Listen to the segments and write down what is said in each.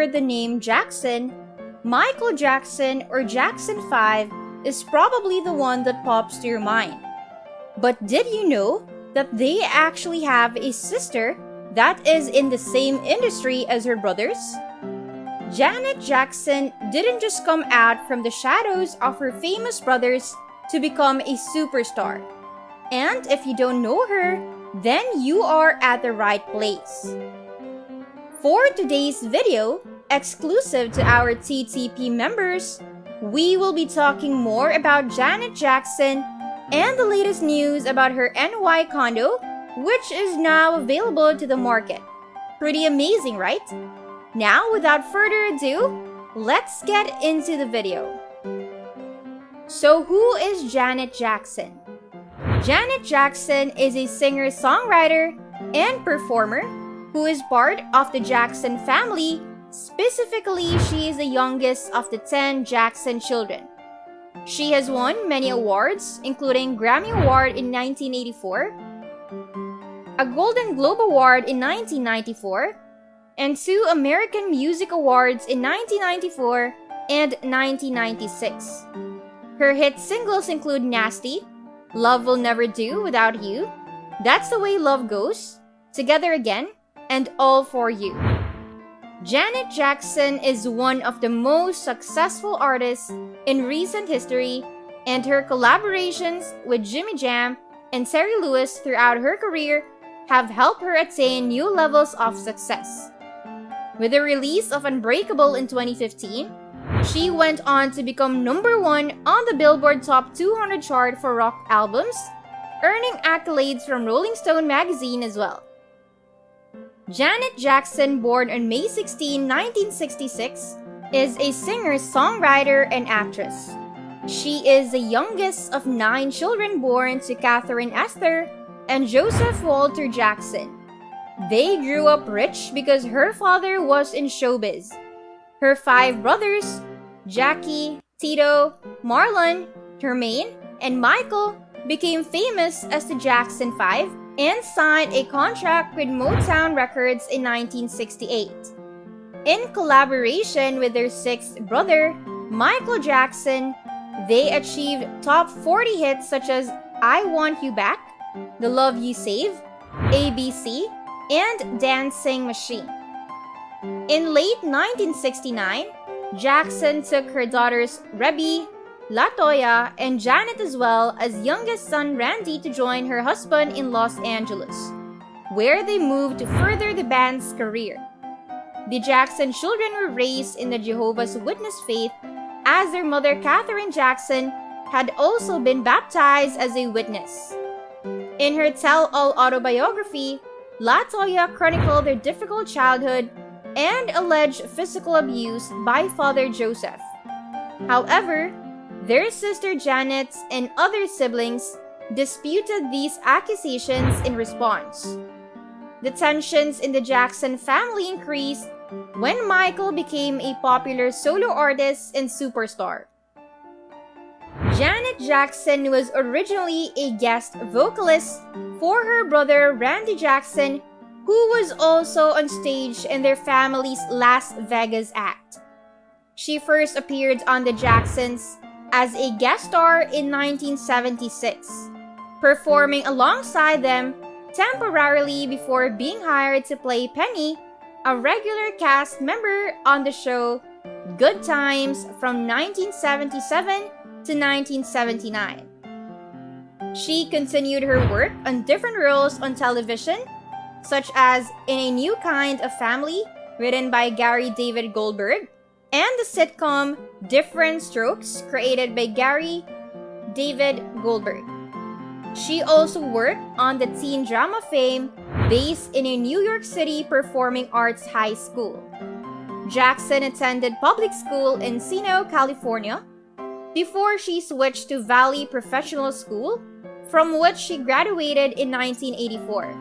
heard the name Jackson, Michael Jackson or Jackson 5 is probably the one that pops to your mind. But did you know that they actually have a sister that is in the same industry as her brothers? Janet Jackson didn't just come out from the shadows of her famous brothers to become a superstar. And if you don't know her, then you are at the right place. For today's video, exclusive to our TTP members, we will be talking more about Janet Jackson and the latest news about her NY condo, which is now available to the market. Pretty amazing, right? Now, without further ado, let's get into the video. So who is Janet Jackson? Janet Jackson is a singer-songwriter and performer who is part of the Jackson family. Specifically, she is the youngest of the 10 Jackson children. She has won many awards, including Grammy Award in 1984, a Golden Globe Award in 1994, and 2 American Music Awards in 1994 and 1996. Her hit singles include Nasty, Love Will Never Do Without You, That's the Way Love Goes, Together Again, and All For You. Janet Jackson is one of the most successful artists in recent history, and her collaborations with Jimmy Jam and Terry Lewis throughout her career have helped her attain new levels of success. With the release of Unbreakable in 2015, she went on to become number 1 on the Billboard Top 200 chart for rock albums, earning accolades from Rolling Stone magazine as well. Janet Jackson, born on May 16, 1966, is a singer, songwriter, and actress. She is the youngest of 9 children born to Catherine Esther and Joseph Walter Jackson. They grew up rich because her father was in showbiz. Her 5 brothers, Jackie, Tito, Marlon, Jermaine, and Michael, became famous as the Jackson 5 and signed a contract with Motown Records in 1968. In collaboration with their 6th brother, Michael Jackson, they achieved top 40 hits such as I Want You Back, The Love You Save, ABC, and Dancing Machine. In late 1969, Jackson took her daughters Rebby, LaToya, and Janet as well as youngest son Randy to join her husband in Los Angeles, where they moved to further the band's career. The Jackson children were raised in the Jehovah's Witness faith, as their mother Catherine Jackson had also been baptized as a witness. In her tell-all autobiography, LaToya chronicled their difficult childhood and alleged physical abuse by Father Joseph. However, their sister Janet and other siblings disputed these accusations in response. The tensions in the Jackson family increased when Michael became a popular solo artist and superstar. Janet Jackson was originally a guest vocalist for her brother Randy Jackson, who was also on stage in their family's Las Vegas act. She first appeared on the Jacksons as a guest star in 1976, performing alongside them temporarily before being hired to play Penny, a regular cast member on the show Good Times from 1977 to 1979. She continued her work on different roles on television, such as in A New Kind of Family, written by Gary David Goldberg, and the sitcom Different Strokes, created by Gary David Goldberg. She also worked on the teen drama Fame, based in a New York City performing arts high school. Jackson attended public school in Encino, California, before she switched to Valley Professional School, from which she graduated in 1984.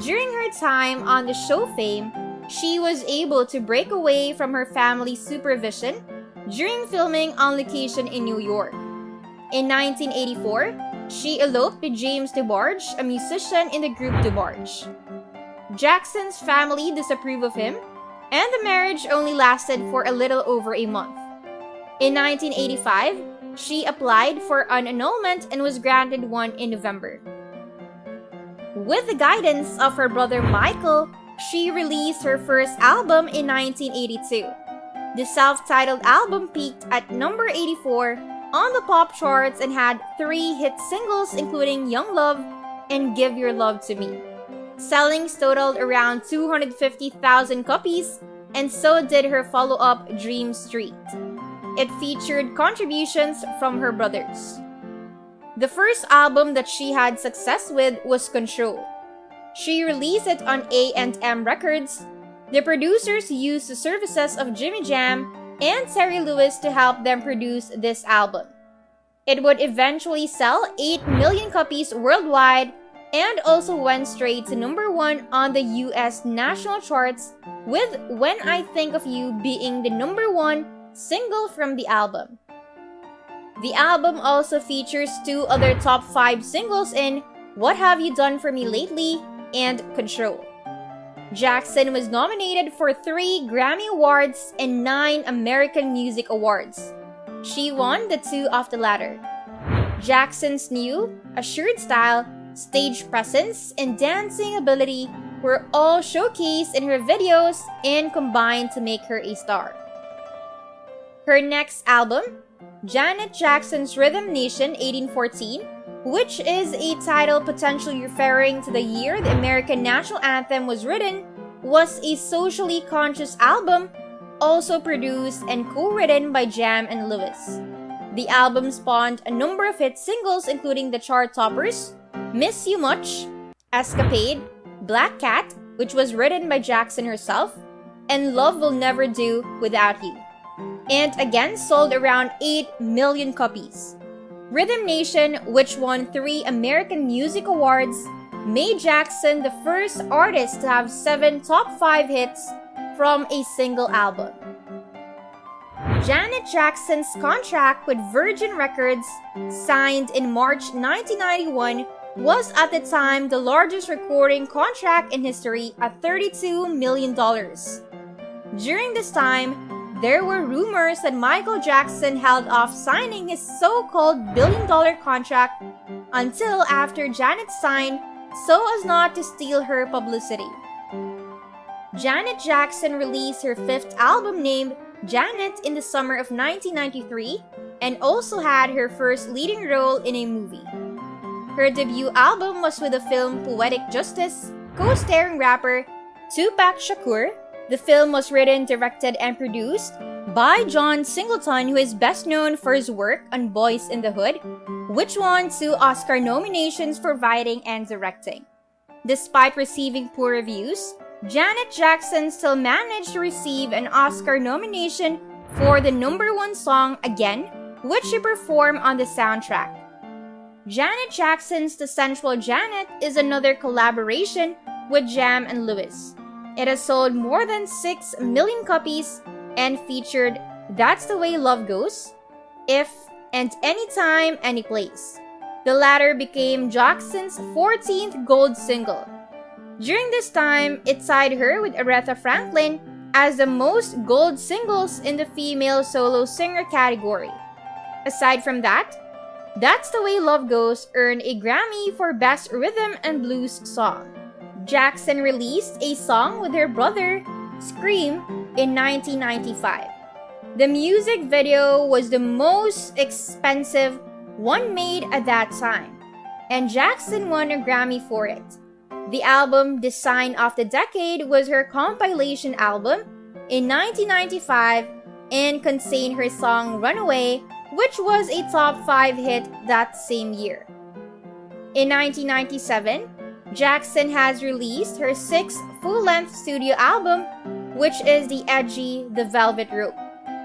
During her time on the show Fame, she was able to break away from her family's supervision during filming on location in New York. In 1984, she eloped with James DeBarge, a musician in the group DeBarge. Jackson's family disapproved of him, and the marriage only lasted for a little over a month. In 1985, she applied for an annulment and was granted one in November. With the guidance of her brother Michael, she released her first album in 1982. The self-titled album peaked at number 84 on the pop charts and had 3 hit singles including Young Love and Give Your Love to Me. Sellings totaled around 250,000 copies, and so did her follow-up Dream Street. It featured contributions from her brothers. The first album that she had success with was Control. She released it on A&M Records. The producers used the services of Jimmy Jam and Terry Lewis to help them produce this album. It would eventually sell 8 million copies worldwide and also went straight to number 1 on the US national charts, with When I Think of You being the number 1 single from the album. The album also features 2 other top 5 singles in What Have You Done For Me Lately and Control. Jackson was nominated for 3 Grammy Awards and 9 American Music Awards. She won the 2 of the latter. Jackson's new, assured style, stage presence, and dancing ability were all showcased in her videos and combined to make her a star. Her next album, Janet Jackson's Rhythm Nation 1814, which is a title potentially referring to the year the American national anthem was written, was a socially conscious album, also produced and co-written by Jam and Lewis. The album spawned a number of hit singles including the chart toppers, Miss You Much, Escapade, Black Cat, which was written by Jackson herself, and Love Will Never Do Without You, and again sold around 8 million copies. Rhythm Nation, which won 3 American Music Awards, made Jackson the first artist to have 7 top 5 hits from a single album. Janet Jackson's contract with Virgin Records, signed in March 1991, was at the time the largest recording contract in history at $32 million. During this time, there were rumors that Michael Jackson held off signing his so-called billion-dollar contract until after Janet signed so as not to steal her publicity. Janet Jackson released her 5th album named Janet in the summer of 1993 and also had her first leading role in a movie. Her debut album was with the film Poetic Justice, co-starring rapper Tupac Shakur. The film was written, directed, and produced by John Singleton, who is best known for his work on Boys in the Hood, which won 2 Oscar nominations for writing and directing. Despite receiving poor reviews, Janet Jackson still managed to receive an Oscar nomination for the number 1 song Again, which she performed on the soundtrack. Janet Jackson's The Sensual Janet is another collaboration with Jam and Lewis. It has sold more than 6 million copies and featured That's the Way Love Goes, If, and Anytime, Anyplace. The latter became Jackson's 14th gold single. During this time, it tied her with Aretha Franklin as the most gold singles in the female solo singer category. Aside from that, That's the Way Love Goes earned a Grammy for Best Rhythm and Blues Song. Jackson released a song with her brother, Scream, in 1995. The music video was the most expensive one made at that time, and Jackson won a Grammy for it. The album Design of the Decade was her compilation album in 1995 and contained her song Runaway, which was a top 5 hit that same year. In 1997, Jackson has released her 6th full-length studio album, which is the edgy The Velvet Rope.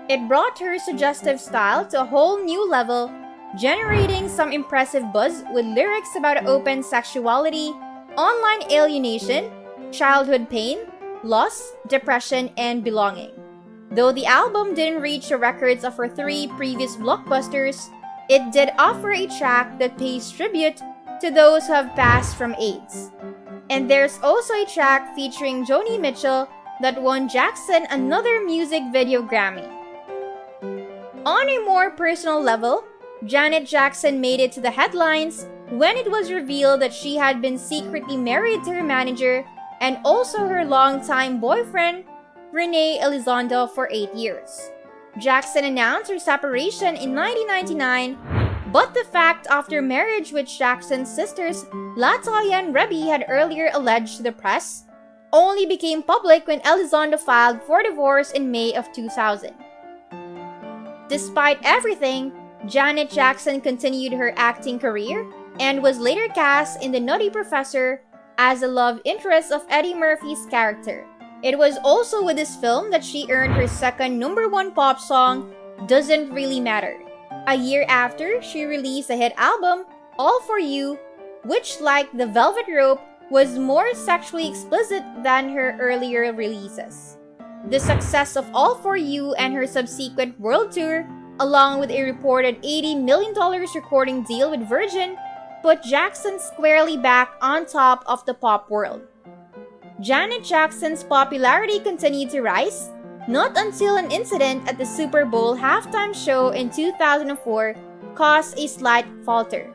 It brought her suggestive style to a whole new level, generating some impressive buzz with lyrics about open sexuality, online alienation, childhood pain, loss, depression, and belonging. Though the album didn't reach the records of her 3 previous blockbusters, it did offer a track that pays tribute to those who have passed from AIDS. And there's also a track featuring Joni Mitchell that won Jackson another music video Grammy. On a more personal level, Janet Jackson made it to the headlines when it was revealed that she had been secretly married to her manager and also her longtime boyfriend, Rene Elizondo, for 8 years. Jackson announced her separation in 1999, but the fact after marriage which Jackson's sisters, Latoya and Rebby, had earlier alleged to the press only became public when Elizondo filed for divorce in May of 2000. Despite everything, Janet Jackson continued her acting career and was later cast in The Nutty Professor as a love interest of Eddie Murphy's character. It was also with this film that she earned her second #1 pop song, Doesn't Really Matter. A year after, she released a hit album, All For You, which, like The Velvet Rope, was more sexually explicit than her earlier releases. The success of All For You and her subsequent world tour, along with a reported $80 million recording deal with Virgin, put Jackson squarely back on top of the pop world. Janet Jackson's popularity continued to rise, not until an incident at the Super Bowl halftime show in 2004 caused a slight falter.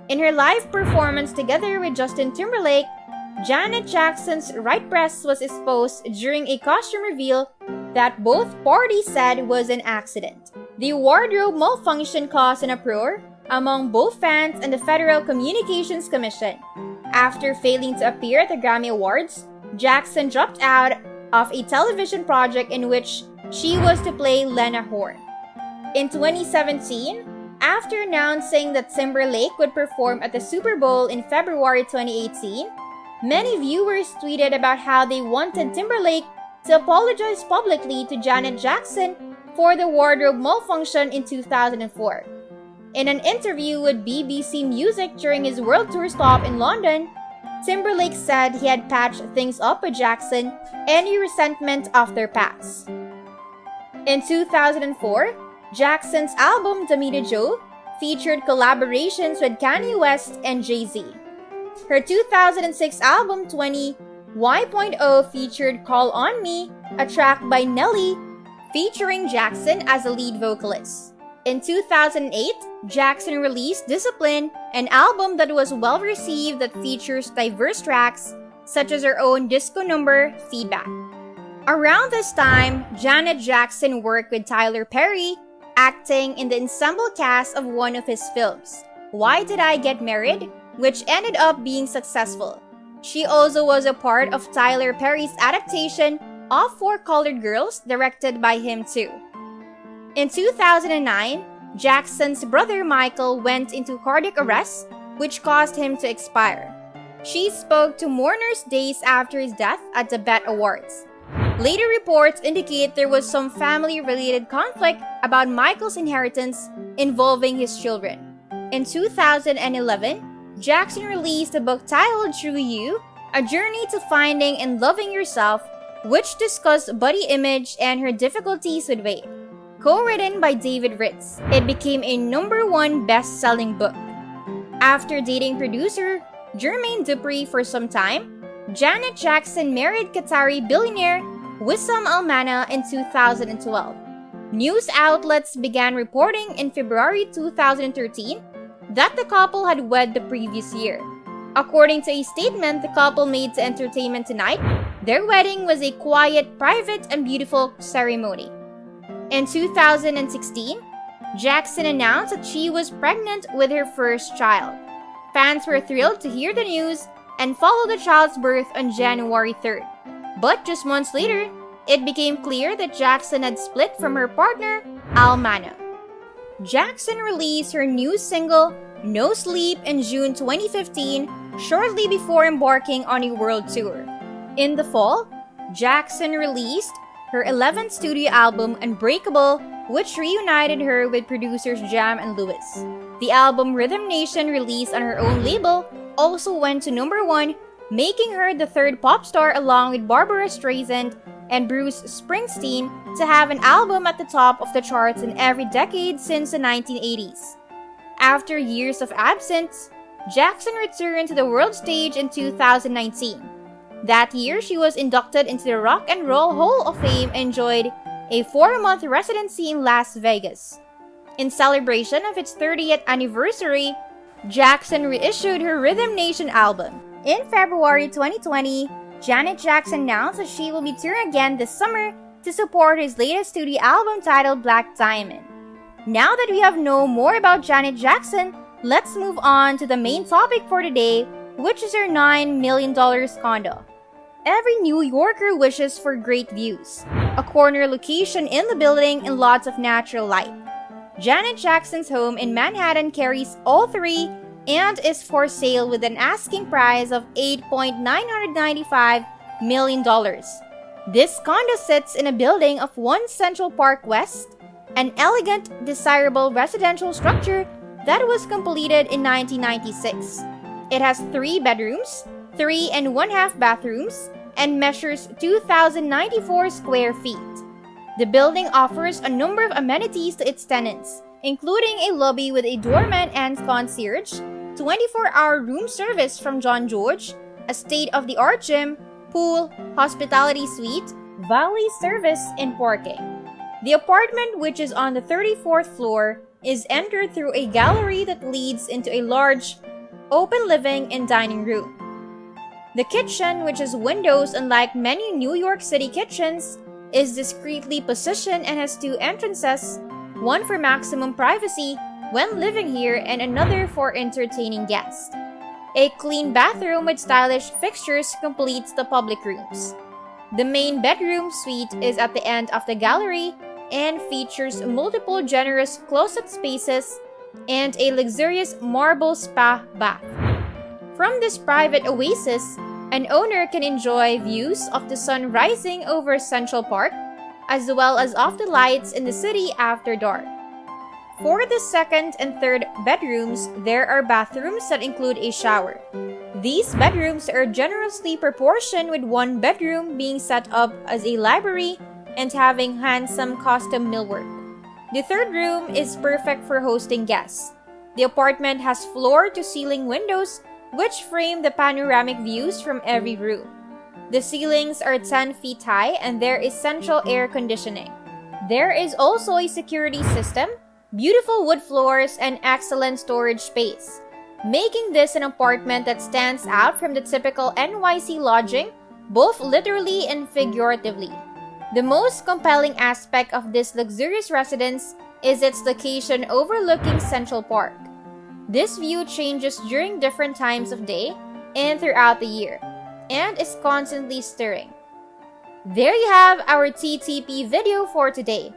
In her live performance together with Justin Timberlake, Janet Jackson's right breast was exposed during a costume reveal that both parties said was an accident. The wardrobe malfunction caused an uproar among both fans and the Federal Communications Commission. After failing to appear at the Grammy Awards, Jackson dropped out of a television project in which she was to play Lena Horne. In 2017, after announcing that Timberlake would perform at the Super Bowl in February 2018, many viewers tweeted about how they wanted Timberlake to apologize publicly to Janet Jackson for the wardrobe malfunction in 2004. In an interview with BBC Music during his world tour stop in London, Timberlake said he had patched things up with Jackson, any resentment of their past. In 2004, Jackson's album Damita Jo featured collaborations with Kanye West and Jay-Z. Her 2006 album 20 Y.0 featured Call On Me, a track by Nelly featuring Jackson as a lead vocalist. In 2008, Jackson released Discipline, an album that was well received that features diverse tracks such as her own disco number, Feedback. Around this time, Janet Jackson worked with Tyler Perry, acting in the ensemble cast of one of his films, Why Did I Get Married?, which ended up being successful. She also was a part of Tyler Perry's adaptation of Four Colored Girls, directed by him too. In 2009, Jackson's brother Michael went into cardiac arrest, which caused him to expire. She spoke to mourners days after his death at the BET Awards. Later reports indicate there was some family-related conflict about Michael's inheritance involving his children. In 2011, Jackson released a book titled True You, A Journey to Finding and Loving Yourself, which discussed body image and her difficulties with weight. Co-written by David Ritz, it became a #1 best-selling book. After dating producer Jermaine Dupri for some time, Janet Jackson married Qatari billionaire Wissam Al-Mana in 2012. News outlets began reporting in February 2013 that the couple had wed the previous year. According to a statement the couple made to Entertainment Tonight, their wedding was a quiet, private, and beautiful ceremony. In 2016, Jackson announced that she was pregnant with her first child. Fans were thrilled to hear the news and follow the child's birth on January 3rd. But just months later, it became clear that Jackson had split from her partner, Al-Mana. Jackson released her new single, No Sleep, in June 2015, shortly before embarking on a world tour. In the fall, Jackson released her 11th studio album, Unbreakable, which reunited her with producers Jam and Lewis. The album Rhythm Nation, released on her own label, also went to #1, making her the third pop star along with Barbara Streisand and Bruce Springsteen to have an album at the top of the charts in every decade since the 1980s. After years of absence, Jackson returned to the world stage in 2019. That year, she was inducted into the Rock and Roll Hall of Fame and enjoyed a 4-month residency in Las Vegas. In celebration of its 30th anniversary, Jackson reissued her Rhythm Nation album. In February 2020, Janet Jackson announced that she will be touring again this summer to support his latest studio album titled Black Diamond. Now that we have known more about Janet Jackson, let's move on to the main topic for today, which is her $9 million condo. Every New Yorker wishes for great views, a corner location in the building, and lots of natural light. Janet Jackson's home in Manhattan carries all three and is for sale with an asking price of $8.995 million. This condo sits in a building of 1 Central Park West, an elegant, desirable residential structure that was completed in 1996. It has 3 bedrooms, 3.5 bathrooms, and measures 2,094 square feet. The building offers a number of amenities to its tenants, including a lobby with a doorman and concierge, 24-hour room service from John George, a state-of-the-art gym, pool, hospitality suite, valet service, and parking. The apartment, which is on the 34th floor, is entered through a gallery that leads into a large, open living and dining room. The kitchen, which has windows unlike many New York City kitchens, is discreetly positioned and has 2 entrances, one for maximum privacy when living here and another for entertaining guests. A clean bathroom with stylish fixtures completes the public rooms. The main bedroom suite is at the end of the gallery and features multiple generous closet spaces and a luxurious marble spa bath. From this private oasis, an owner can enjoy views of the sun rising over Central Park, as well as of the lights in the city after dark. For the 2nd and 3rd bedrooms, there are bathrooms that include a shower. These bedrooms are generously proportioned, with 1 bedroom being set up as a library and having handsome custom millwork. The 3rd room is perfect for hosting guests. The apartment has floor-to-ceiling windows which frame the panoramic views from every room. The ceilings are 10 feet high and there is central air conditioning. There is also a security system, beautiful wood floors, and excellent storage space, making this an apartment that stands out from the typical NYC lodging, both literally and figuratively. The most compelling aspect of this luxurious residence is its location overlooking Central Park. This view changes during different times of day and throughout the year, and is constantly stirring. There you have our TTP video for today.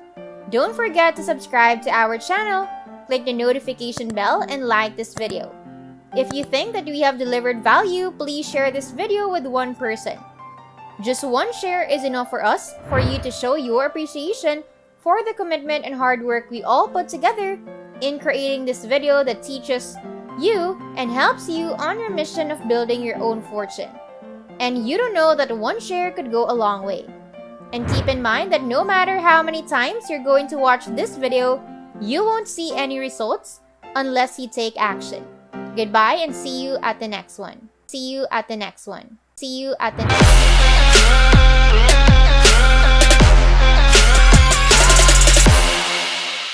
Don't forget to subscribe to our channel, click the notification bell, and like this video. If you think that we have delivered value, please share this video with one person. Just 1 share is enough for us, for you to show your appreciation for the commitment and hard work we all put together in creating this video that teaches you and helps you on your mission of building your own fortune. And you don't know that 1 share could go a long way. And keep in mind that no matter how many times you're going to watch this video, you won't see any results unless you take action. Goodbye and see you at the next one. See you at the next one. See you at the next one.